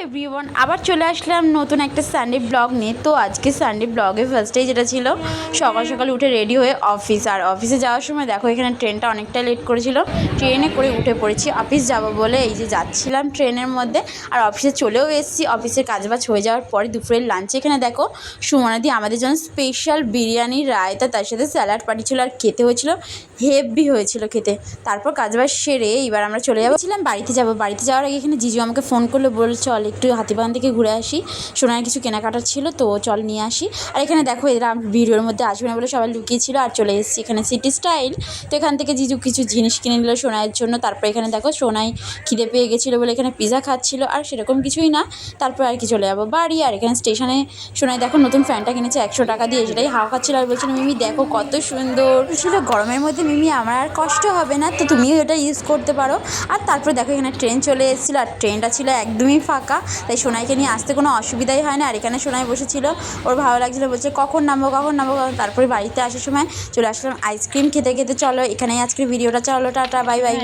Everyone, আবার চলে আসলাম নতুন একটা সানডে ব্লগ নিয়ে। তো আজকে সানডে ব্লগে ফার্স্টেই যেটা ছিল, সকাল সকাল উঠে রেডি হয়ে অফিস। আর অফিসে যাওয়ার সময় দেখো এখানে ট্রেনটা অনেকটা লেট করেছিল, ট্রেনে করে উঠে পড়েছি অফিস যাব বলে। এই যে যাচ্ছিলাম ট্রেনের মধ্যে, আর অফিসে চলেও এসেছি। অফিসের কাজবাজ হয়ে যাওয়ার পরে দুপুরের লাঞ্চে এখানে দেখো সুমনাদি আমাদের জন্য স্পেশাল বিরিয়ানি, রায়তা, তার সাথে স্যালাড পাঠিয়েছিল। আর খেতে হয়েছিল হেভি হয়েছিল খেতে। তারপর কাজবাজ সেরে এবার আমরা চলে যাচ্ছিলাম বাড়িতে যাব। বাড়িতে যাওয়ার আগে এখানে জিজু আমাকে ফোন করলে বল চল একটু হাতিবাগান থেকে ঘুরে আসি, সোনার কিছু কেনাকাটার ছিল তো চল নিয়ে আসি। আর এখানে দেখো এরা ভিডিওর মধ্যে আসবে না বলে সবাই লুকিয়েছিল। আর চলে এসেছি এখানে সিটি স্টাইল। তো এখান থেকে জিজু কিছু জিনিস কিনে নিল সোনাইয়ের জন্য। তারপর এখানে দেখো সোনাই খিদে পেয়ে গেছিলো বলে এখানে পিজা খাচ্ছিল। আর সেরকম কিছুই না, তারপর আর কি চলে যাবো বাড়ি। আর এখানে স্টেশনে সোনাই দেখো নতুন ফ্যানটা কিনেছে 100 টাকা দিয়ে, সেটাই হাওয়া খাচ্ছিল। আর বলছিল মিমি দেখো কত সুন্দর ছিল, গরমের মধ্যে মিমি আমার আর কষ্ট হবে না, তো তুমিও এটা ইউজ করতে পারো। আর তারপরে দেখো এখানে ট্রেন চলে এসেছিলো, আর ট্রেনটা ছিল একদমই ফাঁকা, তাই সোনাইকে নিয়ে আসতে কোনো অসুবিধাই হয় না। আর এখানে সোনাই বসেছিল, ওর ভালো লাগছিলো, বলছে কখন নামবো কখন নামবো। তারপরে বাড়িতে আসার সময় চলে আসলাম আইসক্রিম খেতে খেতে। চলো এখানেই আজকের ভিডিওটা, চলো টাটা বাই বাই।